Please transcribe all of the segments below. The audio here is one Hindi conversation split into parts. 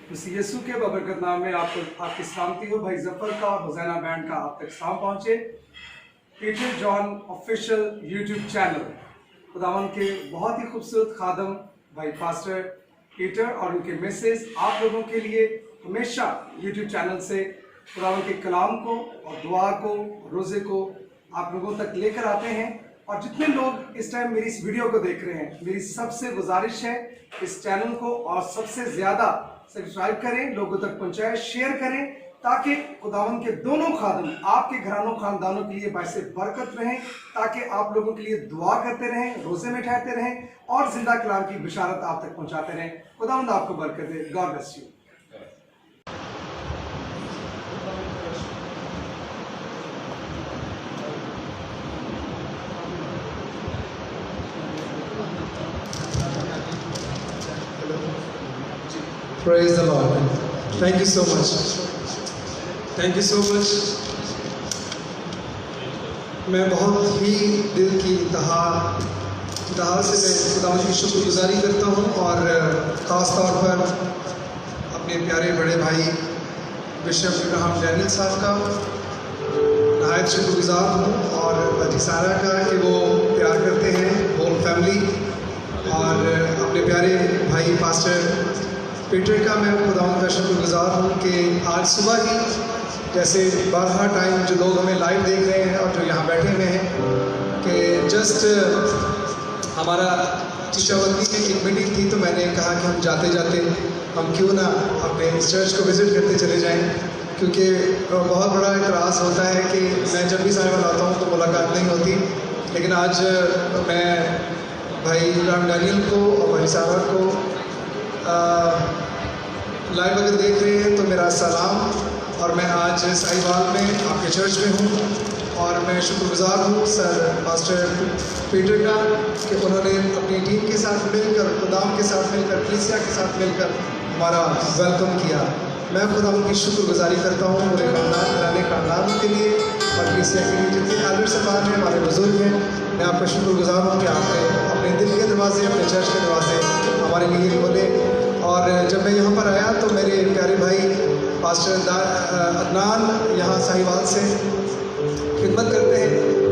मसीह यीशु के बबरकत नाम में आपकी सलामती हो। भाई जफर का हुसैना बैंड का आप तक सलाम पहुँचे। Peter John official YouTube channel खुदावन के बहुत ही खूबसूरत खादम भाई पास्टर पीटर और उनके मैसेज आप लोगों के लिए हमेशा यूट्यूब चैनल से खुदावन के कलाम को और दुआ को रोज़े को आप लोगों तक लेकर आते हैं। और जितने लोग इस टाइम मेरी इस वीडियो को देख रहे हैं, मेरी सबसे गुजारिश है इस चैनल को और सबसे ज़्यादा सब्सक्राइब करें, लोगों तक पहुंचाएं, शेयर करें, ताकि खुदावन के दोनों खादम आपके घरानों खानदानों के लिए बायसे बरकत रहें, ताकि आप लोगों के लिए दुआ करते रहें, रोज़े में ठहरते रहें और जिंदा कलाम की बिशारत आप तक पहुंचाते रहें। खुदावंद आपको बरकत दे। God bless you. Praise the Lord. Thank you so much. Thank you so much. मैं बहुत ही दिल की इंतहा से मैं खुदावंद की शुक्रगुजारी करता हूँ और ख़ास तौर पर अपने प्यारे बड़े भाई बिशप इब्राहिम डैनियल साहब का नहायत शुक्रगुजार हूँ और बाजी सारा का कि वो प्यार करते हैं होल फैमिली, और अपने प्यारे भाई पास्टर पीटर का मैं खुदावंद का शुक्रगुजार हूँ कि आज सुबह ही जैसे 12 टाइम जो लोग हमें लाइव देख रहे हैं और जो यहाँ बैठे हुए हैं कि जस्ट हमारा टिशावंती में एक मीटिंग थी, तो मैंने कहा कि हम जाते जाते हम क्यों ना अपने इस चर्च को विज़िट करते चले जाएं, क्योंकि बहुत बड़ा इतराज़ होता है कि मैं जब भी साहिब आता हूँ तो मुलाकात नहीं होती। लेकिन आज मैं भाई इब्राहिम डैनियल को और भाई सारा को लाइव अगर देख रहे हैं तो मेरा सलाम। और मैं आज साहिवाल में आपके चर्च में हूँ और मैं शुक्रगुजार हूँ सर मास्टर पीटर का कि उन्होंने अपनी टीम के साथ मिलकर, खुदाम के साथ मिलकर, कलीसिया के साथ मिलकर हमारा वेलकम किया। मैं खुदाम की शुक्रगुजारी करता हूँ पूरे खानदान के लिए और कलीसिया के लिए, जितने एल्डर साहबान हैं, हमारे बुजुर्ग हैं। मैं आपका शुक्रगुजार हूँ कि आपने अपने दिल के दरवाजे, अपने चर्च के दरवाजे हमारे लिए खोले। और जब मैं यहाँ पर आया तो मेरे प्यारे भाई पास्टर अदनान यहाँ साहिवाल से खिदमत करते हैं,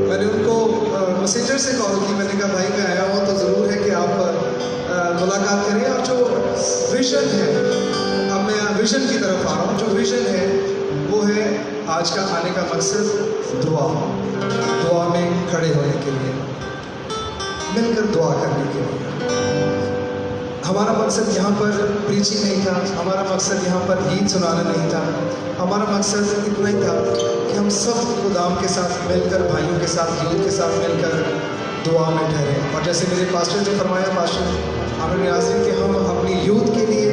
मैंने उनको मैसेंजर से कॉल की। मैंने कहा भाई मैं आया हूँ तो ज़रूर है कि आप मुलाकात करें। और जो विज़न है, अब मैं विज़न की तरफ आ रहा हूँ, जो विज़न है वो है आज का आने का मकसद दुआ में खड़े होने के लिए, मिलकर दुआ करने के लिए। हमारा मकसद यहाँ पर प्रीचिंग नहीं था, हमारा मकसद यहाँ पर गीत सुनाना नहीं था, हमारा मकसद इतना ही था कि हम सब खुदाम के साथ मिलकर, भाइयों के साथ, यूथ के साथ मिलकर दुआ में ठहरें। और जैसे मेरे पास्टर ने फरमाया, पास्टर आमिर नियाज़ी, कि हम अपनी यूथ के लिए,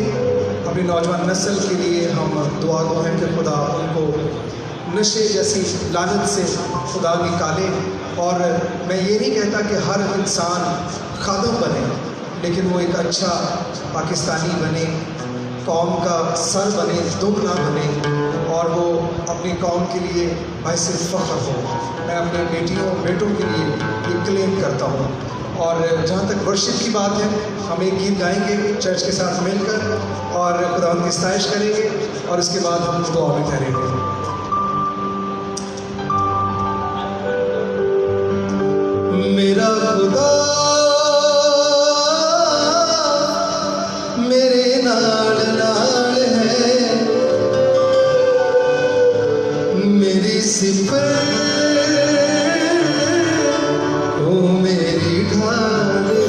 अपनी नौजवान नस्ल के लिए हम दुआ गो हैं कि खुदा उनको नशे जैसी लानत से खुदा निकाले। और मैं ये नहीं कहता कि हर इंसान खादम बने, लेकिन वो एक अच्छा पाकिस्तानी बने, कौम का सर बने, दुम ना बने, और वो अपनी कौम के लिए बाइसे फ़ख्र हो। मैं अपने बेटों के लिए ये क्लेम करता हूँ। और जहाँ तक वर्शिप की बात है, हम एक गीत गाएंगे चर्च के साथ मिलकर और खुदा की सताइश करेंगे और इसके बाद हम दुआ में ठहरेंगे। मेरा खुदा मेरे नाल नाल है, मेरी सिफर ओ मेरी ढाल है।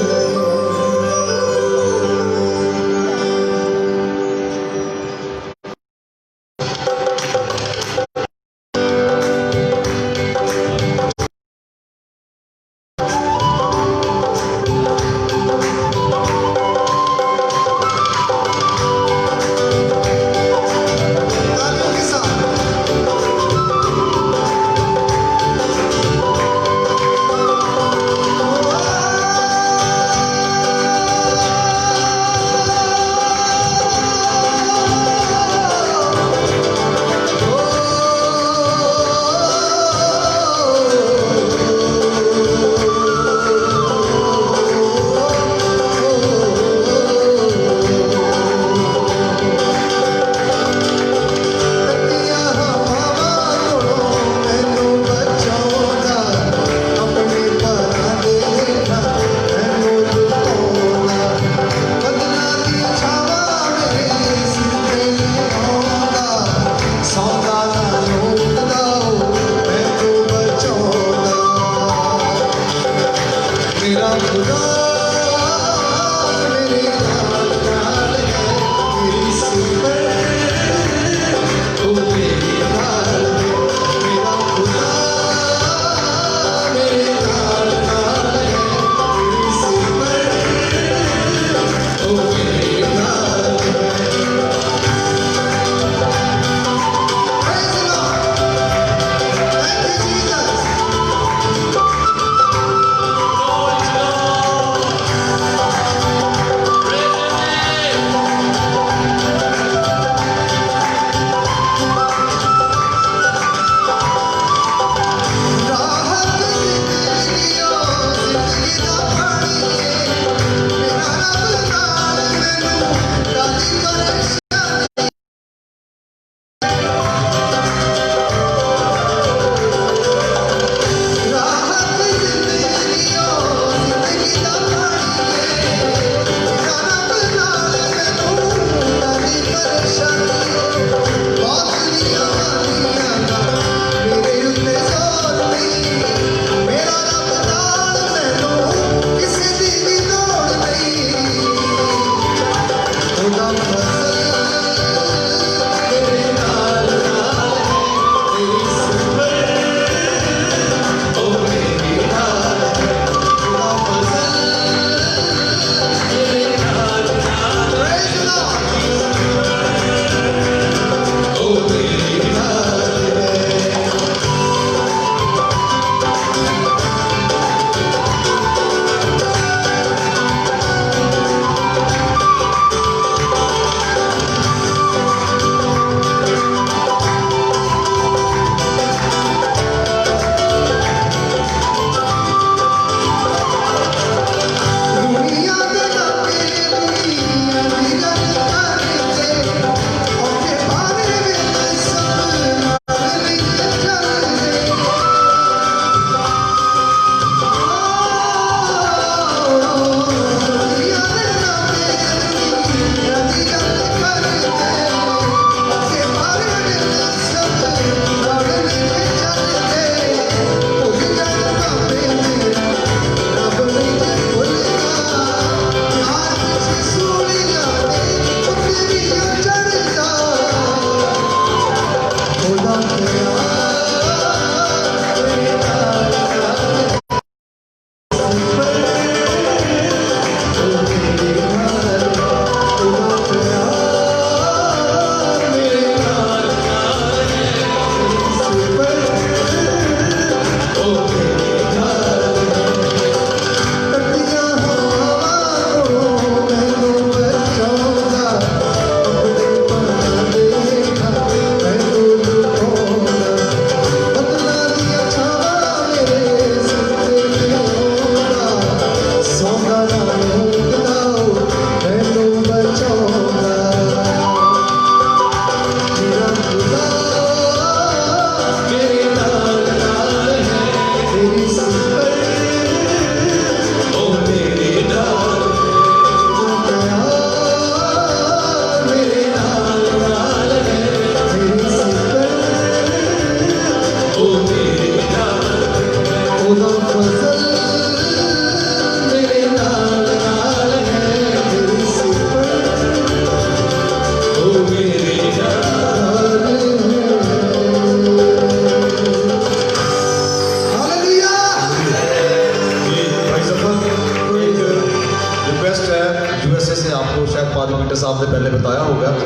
मैंने बताया होगा तो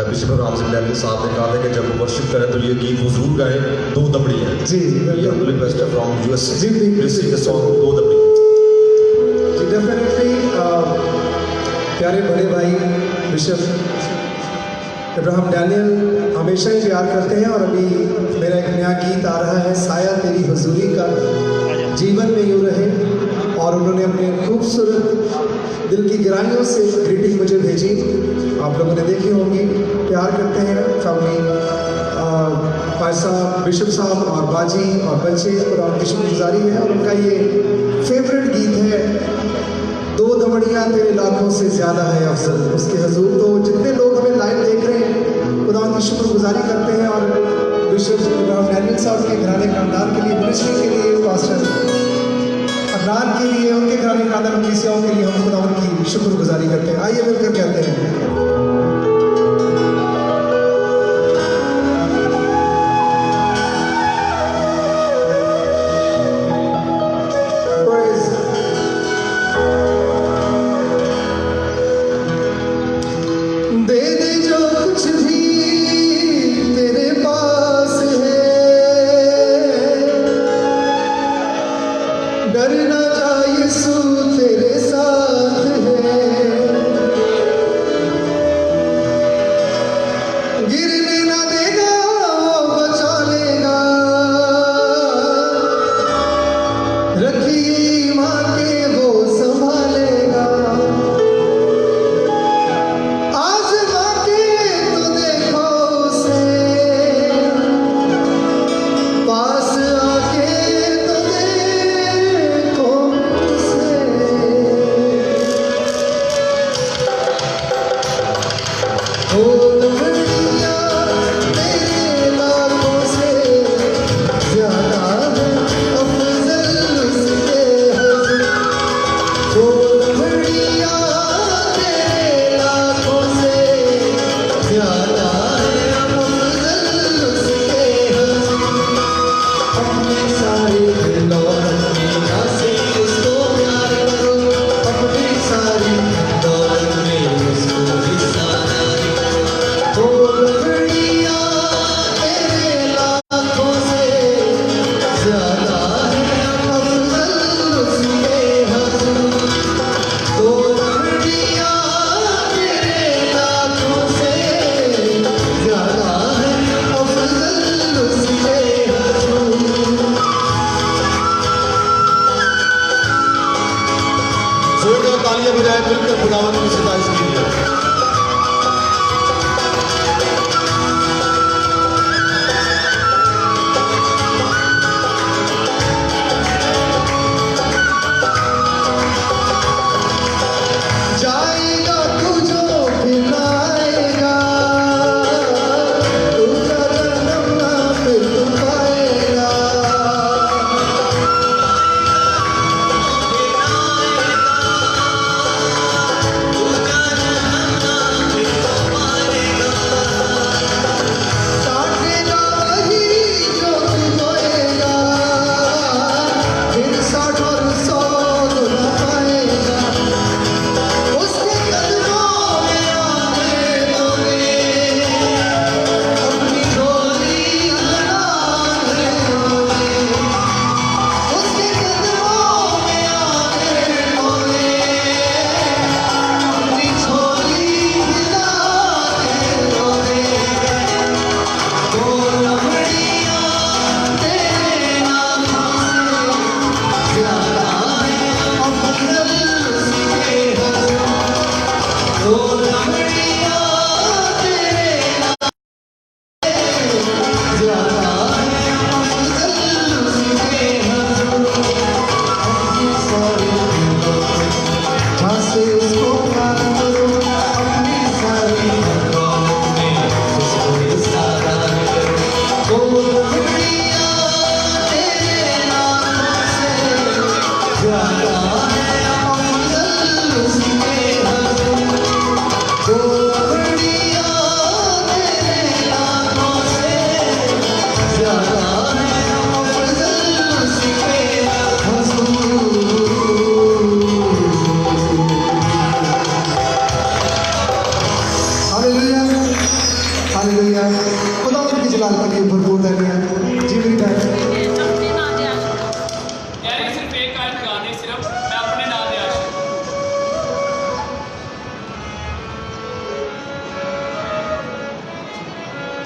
बिशप रामसिंह डैनियल साहब ने कहा था कि जब वर्शिप करें तो ये गीत हुजूर गाए दो दबड़ियाँ। जी ये रिक्वेस्ट है फ्रॉम यूएसए। जी, प्लीज सिंग द सॉन्ग दो दबड़ियाँ। जी डेफिनेटली प्यारे बड़े भाई बिशप इब्राहिम डैनियल हमेशा ही प्यार करते हैं, और अभी मेरा एक नया गीत आ रहा है साया तेरी हुजूरी का, जीवन में यूँ रहे, और उन्होंने अपने खूबसूरत दिल की गहराइयों से ग्रीटिंग मुझे भेजी। आप लोगों ने देखी होंगी, प्यार करते हैं फैमिली भाई साहब, बिशप साहब और बाजी और बच्चे, और उनकी शुक्रगुजारी है। और उनका ये फेवरेट गीत है दो दमड़ियाँ तेरे लाखों से ज़्यादा है अफजल, उसके हजूर। तो जितने लोग हमें लाइव देख रहे हैं खुदा उनकी शुक्रगुजारी करते हैं, और बिशप इब्राहिम डैनियल साहब के घराने खानदान के लिए, मिनिस्ट्री के लिए, पास्टर अदनान के लिए, उनके घराने खानदान कलीसियाओं के लिए हम खुदा उनकी शुक्रगुजारी करते हैं। आइए मिलकर कहते हैं दे दे जो कुछ भी तेरे पास है, डर ना जा यीशु तेरे साथ है, गिरने ना देगा बचा लेगा, रखिए माँ के वो संभालेगा।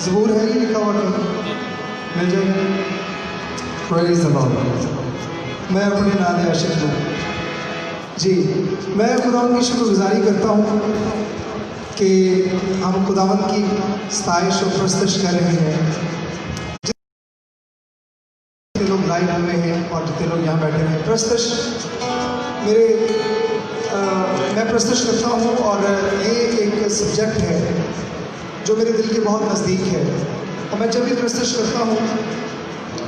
ज़बूर है ये लिखा हुआ कहीं? मिल जाएगा। Praise the Lord. मैं अपने नादे आशिक हूँ जी। मैं खुदावंद की शुक्रगुजारी करता हूँ कि हम खुदावंद की सताइश और प्रस्तश कर रहे हैं। जितने लोग लाइव हुए हैं और जितने लोग यहाँ बैठे हैं, प्रस्तश मैं प्रस्तश करता हूँ और ये एक सब्जेक्ट है जो मेरे दिल के बहुत नज़दीक है। और मैं जब भी प्रस्तश करता हूँ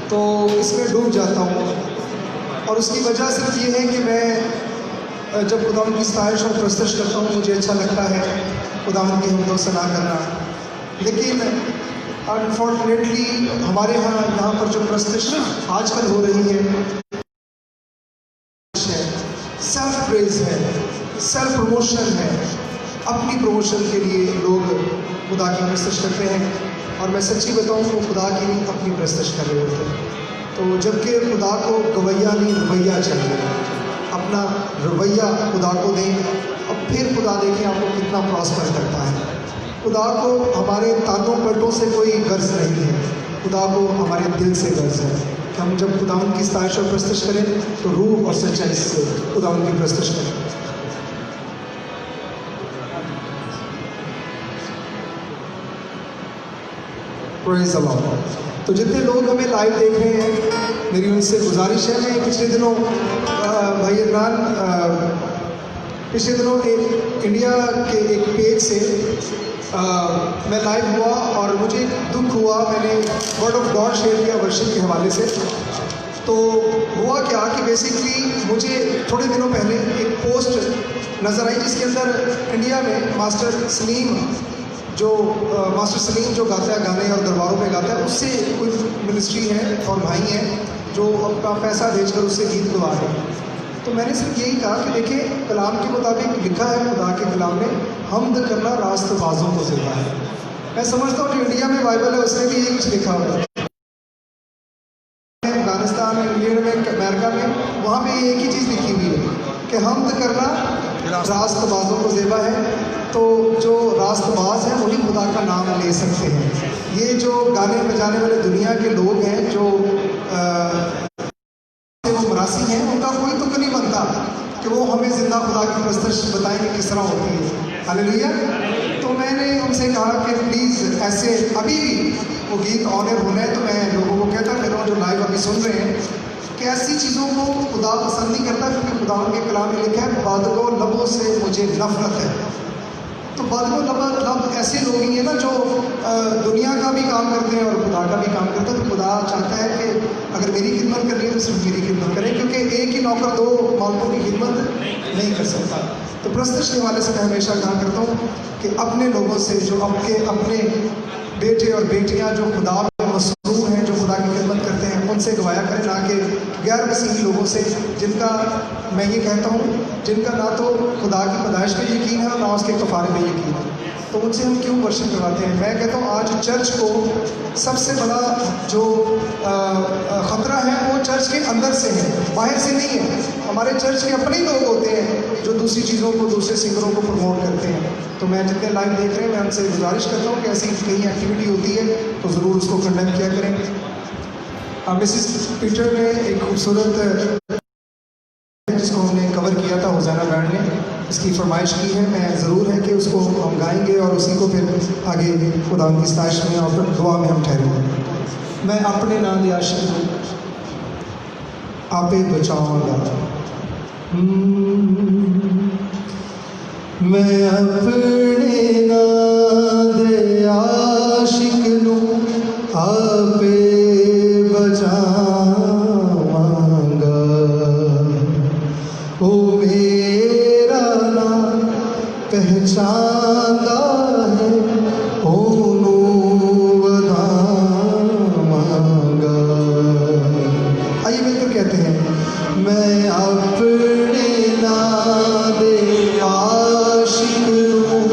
तो इसमें डूब जाता हूँ, और उसकी वजह सिर्फ ये है कि मैं जब खुदावंद की सताइश और प्रस्तश करता हूँ मुझे अच्छा लगता है खुदावंद की हमदो सना करना। लेकिन अनफॉर्चुनेटली हमारे यहाँ पर जो प्रस्तश आजकल हो रही है, सेल्फ प्रेज है, सेल्फ प्रमोशन है। अपनी प्रमोशन के लिए लोग खुदा की प्रस्तश करते हैं, और मैं सच्ची बताऊँ वो खुदा की नहीं अपनी प्रस्तश कर रहे होते हैं। तो जबकि खुदा को गवैया नहीं रवैया चाहिए, अपना रवैया खुदा को दें, अब फिर खुदा देखें आपको कितना प्रॉस्पर करता है। खुदा को हमारे तानों पलटों से कोई गर्ज नहीं है, खुदा को हमारे दिल से गर्ज है कि हम जब खुदावंद की सताइश और प्रस्तश करें तो रूह और सच्चाई से खुदावंद की प्रस्तश करें। Praise the Lord. तो जितने लोग हमें लाइव देख रहे हैं, मेरी उनसे गुजारिश है। मैं पिछले दिनों भाई इमरान पिछले दिनों इंडिया के एक पेज से मैं लाइव हुआ और मुझे दुख हुआ। मैंने वर्ड ऑफ गॉड शेयर किया वर्शिप के हवाले से। तो हुआ क्या कि बेसिकली मुझे थोड़े दिनों पहले एक पोस्ट नज़र आई जिसके अंदर इंडिया में मास्टर सलीम जो गाता है गाने और दरबारों पे गाता है, उससे कोई मिनिस्ट्री है और भाई हैं जो अपना पैसा भेजकर उससे गीत गवा रहे हैं। तो मैंने सिर्फ यही कहा कि देखिए कलाम के मुताबिक लिखा है खुदा के कलाम में, हमद करना रास्तबाजों को ज़िंदा है। मैं समझता हूँ जो इंडिया में बाइबल है उसने भी यही कुछ लिखा हुआ है। अफगानिस्तान में, इंग्लैंड में, अमेरिका में, वहाँ पे एक ही चीज़ लिखी हुई है कि हमद करना रास्तबाजों को ज़िंदा है। तो जो रास्तबाज हैं वही खुदा का नाम ले सकते हैं। ये जो गाने बजाने वाले दुनिया के लोग हैं जो वो मरासी हैं, उनका कोई तुक नहीं बनता कि वो हमें ज़िंदा खुदा की प्रस्तश बताएंगे किस तरह होती है। हालेलुया। तो मैंने उनसे कहा कि प्लीज़ ऐसे अभी भी वो गीत ऑनर होना है। तो मैं लोगों को कहता फिर जो लाइव अभी सुन रहे हैं कि ऐसी चीज़ों को खुदा पसंद नहीं करता, क्योंकि खुदा के कलाम में लिखा है बादलों लबों से मुझे नफरत है। तो बादलों लब ऐसे लोग ही हैं ना जो दुनिया का भी काम करते हैं और खुदा का भी काम करते हैं। तो खुदा चाहता है कि अगर मेरी खिदमत करनी है तो सिर्फ मेरी खिदमत करें, क्योंकि एक ही नौकर दो मालिकों की खिदमत नहीं कर सकता। तो प्रस्तश के हवाले से मैं हमेशा कहा करता हूँ कि अपने लोगों से जो अपने बेटे और बेटियाँ जो खुदा में मसरूर हैं, जो खुदा की खिदमत करते हैं, उनसे गवाया करें, ना कि गैर मसीही लोगों से जिनका मैं ये कहता हूँ जिनका ना तो खुदा की पैदाइश में यकीन है और ना उसके कफारे में यकीन है। तो उनसे हम क्यों वर्शिप करवाते हैं? मैं कहता हूँ आज चर्च को सबसे बड़ा जो ख़तरा है वो चर्च के अंदर से है, बाहर से नहीं है। हमारे चर्च के अपने ही लोग होते हैं जो दूसरी चीज़ों को, दूसरे सिंगरों को प्रमोट करते हैं। तो मैं जितने लाइव देख रहे हैं मैं उनसे गुजारिश करता हूँ कि ऐसी कहीं एक्टिविटी होती है तो ज़रूर उसको कंडेम किया करें। मिसिस पीटर ने एक खूबसूरत जिसको हमने कवर किया था हुसैना बैंड ने, इसकी फरमाइश की है। मैं ज़रूर है कि उसको हम गाएंगे और उसी को फिर आगे खुदा की सताइश में और फिर दुआ में हम ठहरेंगे। मैं अपने नाम दे आशिक हूँ, आपे बचाऊंगा। मैं अपने नाम दे आशिक हूँ, आपे बचाऊंगा। ओ मेरा नाम पहचानदा है, ओनू वधावांगा। आइए मिलकर कहते हैं, मैं अपने नाम दे आशिक हूँ,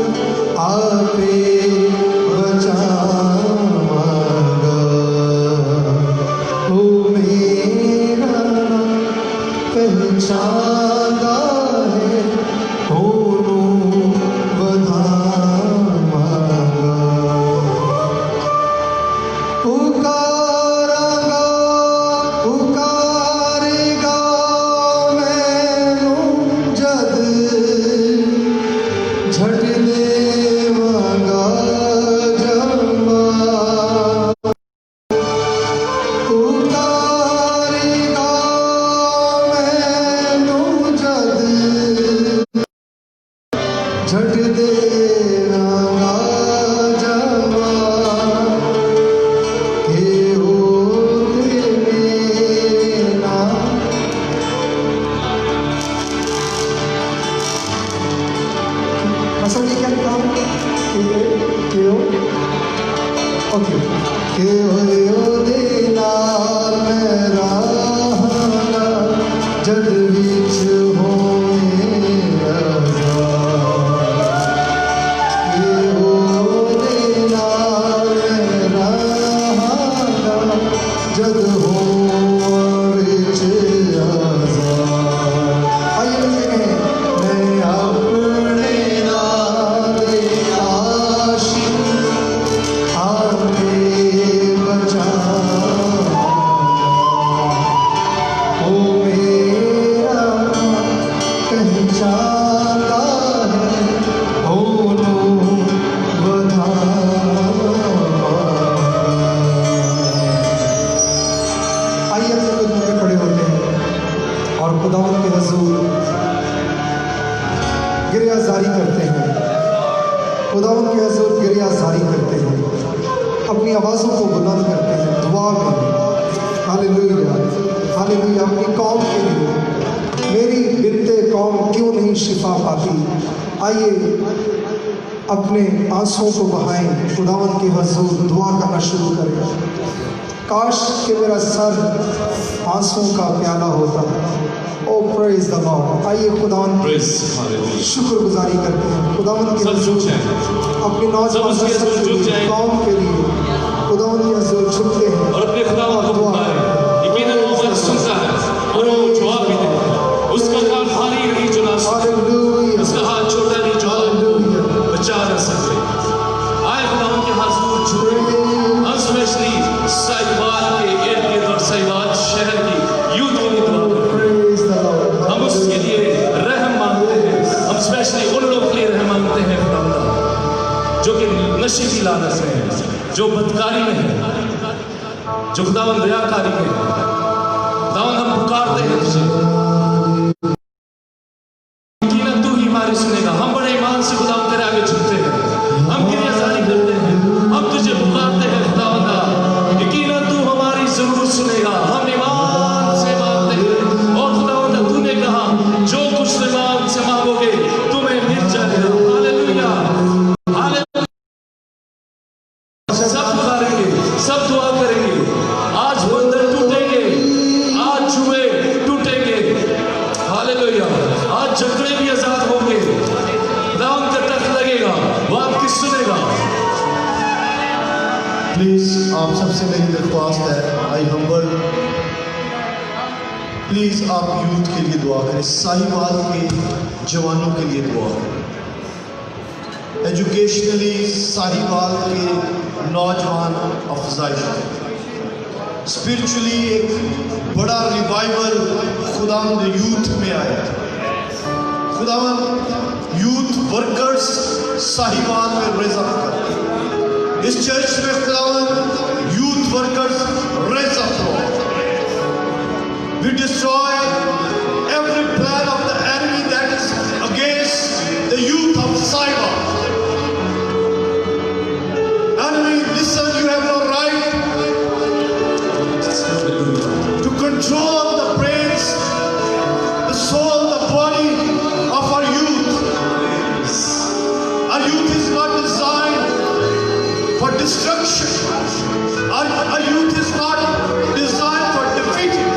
ओके के ओदे नाल मेरा जद विच होए के ओदे नाल मेरा जद होए विच आजाद। आइए मैं अपने नाल आशिक आके बचा ओ मेरा पहचाना है होनो बधा। आइए अपने कदमों पे खड़े होते हैं और खुदावंद के हुजूर गिरियाजारी करते हैं। खुदावंद के हुजूर गिरियाजारी करते हैं, अपनी आवाज़ों को बुलंद करते हैं दुआ में। Hallelujah hallelujah. अपनी कौम के लिए मेरी बिनते कौम क्यों नहीं शिफा पाती। आइए अपने आंसुओं को बहाएं, खुदावंद के हुजूर दुआ करना शुरू करें। काश कि मेरा सर आंसुओं का प्याला होता। ओ प्रेज द लॉर्ड। आइए खुदावंद Praise, hallelujah. शुक्रगुजारी करते हैं खुदावंद के सब झुक हुजूर जाएं। अपनी नौजवान सब उसके नस्ल हुजूर के झुक लिए, जाएं। कौम के लिए खुदावंद के हुजूर झुकते हैं और अपने खुदावंद को दुआ पुकारें। करते हैं। यकीनन वो हमारी सुनता है और वो जवाब भी देता है। उसका कान भारी नहीं जो ना सकता, हालेलुया उसका हाथ छोटा नहीं जो हालेलुया। बचा ना सके। आए खुदावंद के हाज़ुर झुके। हम स्पेशली साहिवाल के इर्द गिर्द और साहिवाल शहर की यूथ के लिए दुआ करते हैं। Praise the Lord. हम उसके लिए रहम मांगते हैं। हम स्पेशली उन लोगों के लिए रहम मांगते हैं खुदावंद जो कि नशे की लालच में है, जो बदकारी में है, जो खुदावंद दयाकारी में है। खुदावंद हम पुकारते हैं तुझे, यकीनन तू ही हमारी सुनेगा। हम बड़े ईमान से खुदावंद तेरे आगे झुकते हैं, हम गिरियाजारी करते हैं, हम तुझे पुकारते हैं खुदावंद। यकीनन तू हमारी जरूर सुनेगा। हम ईमान से मांगते हैं और खुदावंद तूने कहा जो कुछ ईमान से मांगोगे तुम्हें मिल जाएगा। Hallelujah hallelujah. सब पुकारेंगे, सब दुआ करेंगे। आज बंधन टूटेंगे, आज जुए टूटेंगे। हालेलुया। आज झगड़े भी आजाद होंगे। दाऊद का तख्त लगेगा, वो आपकी सुनेगा। प्लीज़ आप सबसे मेरी दरख्वास्त है, आई हम्बल, प्लीज़ आप यूथ के लिए दुआ करें, साहिवाल के जवानों के लिए दुआ करें। एजुकेशनली साहिवाल के नौजवान अफजाइश, स्पिरिचुअली एक बड़ा रिवाइवल खुदावंद यूथ में आया। खुदावंद यूथ वर्कर्स साहिवाल में रेज़ अप कर। इस चर्च में खुदावंद यूथ वर्कर्स रेज़ अप हो। We destroy every plan of the enemy that is against the youth of Sahiwal. Enemy, listen, you have no right to control the brains, the soul, the body of our youth. Our youth is not designed for destruction. Our youth is not designed for defeating.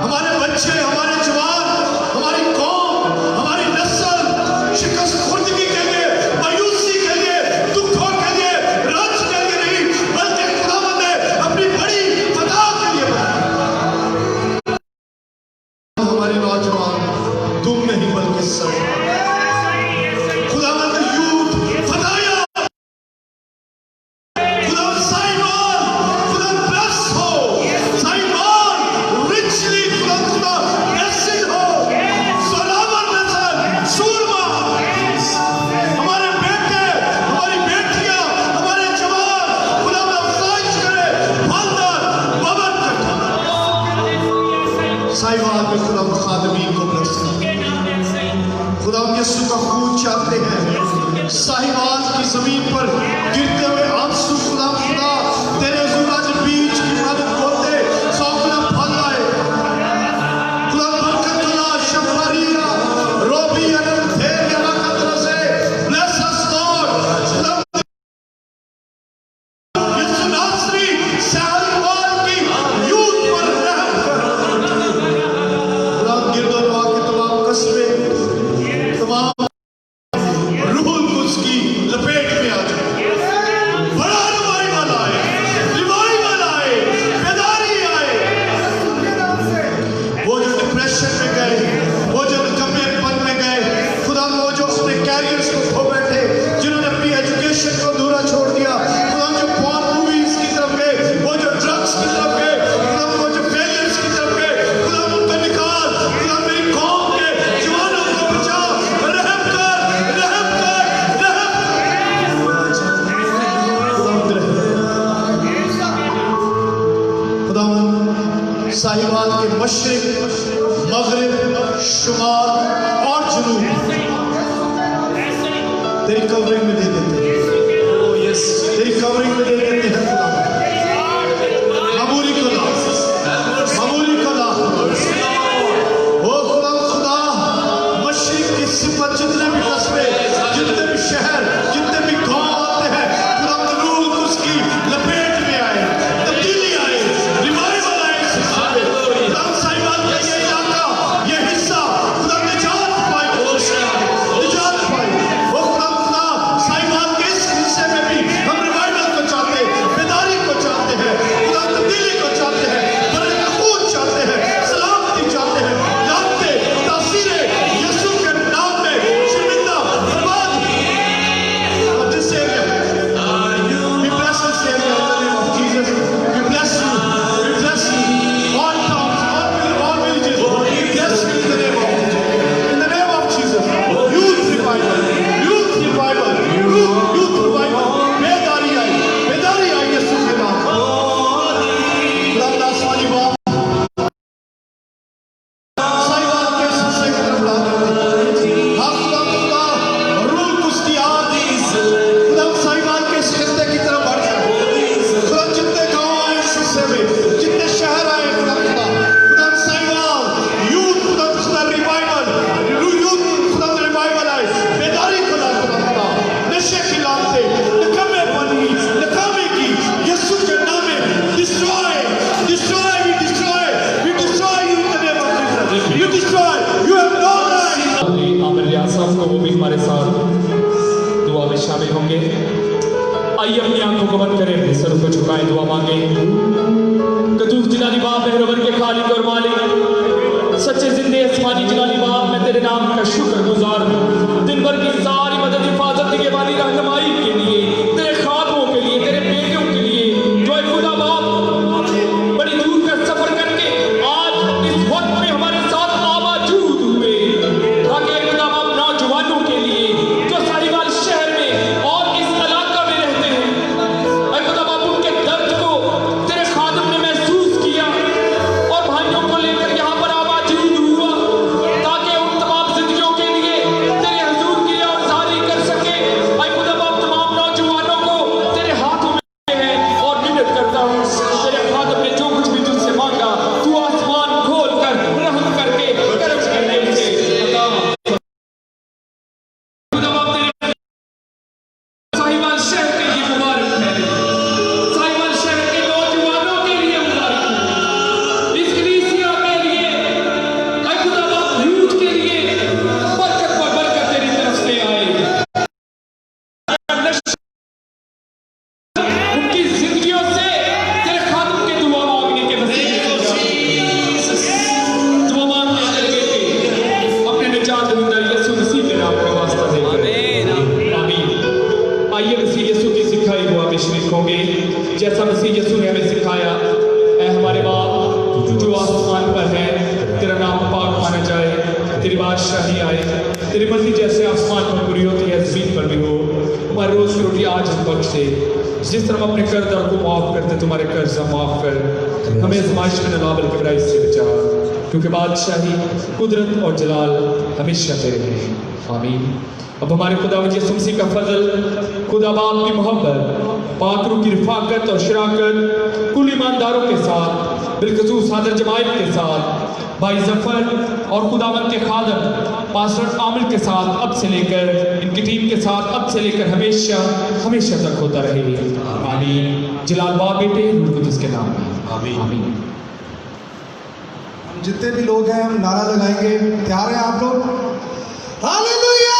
हमारे बच्चे, हमारे जवान, हमारी कौम, हमारी नस्ल शिकस्त खुर्दगी के लिए, मायूसी के लिए, दुखों के लिए, रंज के लिए नहीं, बल्कि खुदावंद ने अपनी बड़ी फतह के लिए बनाया। हमारे नौजवान तुम नहीं बल्कि सब। खुदावंद यूथ फतह, खुदावंद साहिवाल, खुदावंद ब्लेस हो, साहिवाल richly खुदा blessed हो, सलामत नस्ल, सूरमा, हमारे बेटे, हमारी बेटियां, हमारे जवान, खुदावंद अफजाइश करे, फलदार, बबरकत। साहिवाल में खुदावंद खादमीन को bless कर। खुदावंद यीशु का खून चाहते हैं साहिवाल की जमीन पर गिरते हुए आंसू। खुदा तेरे हुजूर आज बीज की मदद होते 100 गुना फल लाए। खुदा बरकत खुदा शफारिया रोबी अनंत थे मेरा कदर से ब्लेस अस लॉर्ड। कवरिंग में दे देते हैं, तेरी कवरिंग में दे देते हैं खुदा। मामूली खुदा, मामूली खुदा, ओ खुदा, खुदा मशीह की सिफत, जितने भी कस्बे, जितने भी शहर, जितने भी गांव आते हैं, खुदा रूह उसकी लपेट में आए, तब्दीली आए, रिवाइवल आए इस हिस्से में। खुदा साहिबान का ये इलाका, ये हिस्सा खुदा निजात पाए, निजात पाए। ओ खुदा, खुदा साहिबान के इस हिस्से में भी हम रिवाइवल को चाहते हैं, बेदारी को चाहते हैं, खुदा तब्दीली को चाहते हैं, बरकत चाहते हैं, सलामती चाहते हैं, जानते तासीरे यीशु के नाम में शर्मिंदा बर्बाद this area. We bless this area in the name of Jesus. We bless you. We bless you. All towns, all villages. We bless you in the name of Jesus. In the name of Jesus. Youth revival. Youth revival. Youth revival. बेदारी आई यीशु के नाम में। खुदा आसमानी बाप साहिबान के हिस्से की तरफ ला देते हैं। हाँ खुदा, खुदा रूह उसकी आग खुदा साहिबान के इस खित्ते की तरफ बढ़ जाए। खुदा जितने गांव आए इस हिस्से में, जितने शहर आए, खुदा खुदा खुदा साहिबान यूथ, खुदा खुदा रिवाइवल, यूथ खुदा रिवाइवल आए, बेदारी खुदा खुदा खुदा नशे की लाते, नकामेपन की, नकामी की, यीशु के नाम में destroy, destroy, we destroy, we destroy you in the name of Jesus. You destroy, you have no right. Aamir Riyaz साहब को वो भी हमारे साथ दुआ में शामिल होंगे। आइए अपनी आंखों को बंद करें, अपने सरों को झुकाएं, दुआ मांगे। कतूस जिलाली बाप, मेहरबान के खालिक और मालिक, सच्चे जिंदे आसमानी जिलाली बाप, मैं तेरे नाम का शुक्रगुजार हूँ दिन भर की सारी मदद, हिफाजत के वाली रहनुमाई के लिए, तेरे खातों के लिए, तेरे बेटियों के लिए, जो खुदा बाप बड़ी दूर का सफर करके आज इस वक्त में हमारे साथ मौजूद हुए, ताकि खुदा बाप नौजवानों के लिए जो साहिवाल शहर में और इस इलाका में रहते हैं, खुदा बाप उनके दर्द को तेरे खादम ने महसूस किया और भाइयों को लेकर यहाँ पर मौजूद हुआ, ताकि उन तमाम जिंदगियों के लिए तेरे हुजूर की आज़ादी कर सके। खुदा बाप तमाम नौजवानों को तेरे हाथों में है और मिन्नत करता हूँ, तेरे खादम ने जो कुछ भी तुझसे मांगा, तू आसमान खोल कर रहम करके करम करके उसे अता खुदा बाप तेरे साहिवाल शहर के लिए मुबारक है, साहिवाल शहर के नौजवानों के लिए मुबारक है, इस कलीसिया के लिए, ऐ खुदा बाप यूथ के लिए बरकत पर बरकत तेरी तरफ से आए। उनकी जिंदगियों से तेरे खादम के दुआ मांगने के वसीले से दुआ मांगने के लिए अपने निजात दहिंदा यीशु मसीह के नाम का वास्ता देकर आमीन। आइए मसीह यीशु की सिखाई दुआ में शरीक होंगे, जैसा मसीह यीशु ने हमें सिखाया। ऐ हमारे बाप जो आसमान पर है, तेरा नाम पाक माना जाए, तेरी बादशाही आए, तेरी मर्जी जैसे आसमान पर पूरी होती है ज़मीन पर भी हो। हमारी रोज़ की रोटी आज हम बख्शे, जिस तरह हम अपने कर्जदार को माफ़ करते, तुम्हारे कर्ज माफ़ कर, हमें आज़माइश में न ला बल्कि बुराई से बचा, क्योंकि बादशाही, कुदरत और जलाल हमेशा तेरे हैं। आमीन। अब हमारे खुदा यीशु मसीह का फजल, खुदा बाप की मोहब्बत, पाक रूह की रफ़ाकत और शराकत कुल ईमानदारों के साथ, बिलखसूस हाज़िर जमायत के साथ, भाई जफ़र और खुदावंद के खादम पास्टर आमिर के साथ अब से लेकर, इनकी टीम के साथ अब से लेकर हमेशा हमेशा तक होता रहे। आमीन। जलाल बाप बेटे रूह कुदस के नाम में आमीन। आमीन। हम जितने भी लोग हैं हम नारा लगाएंगे, तैयार हैं आप लोग? हालेलुया।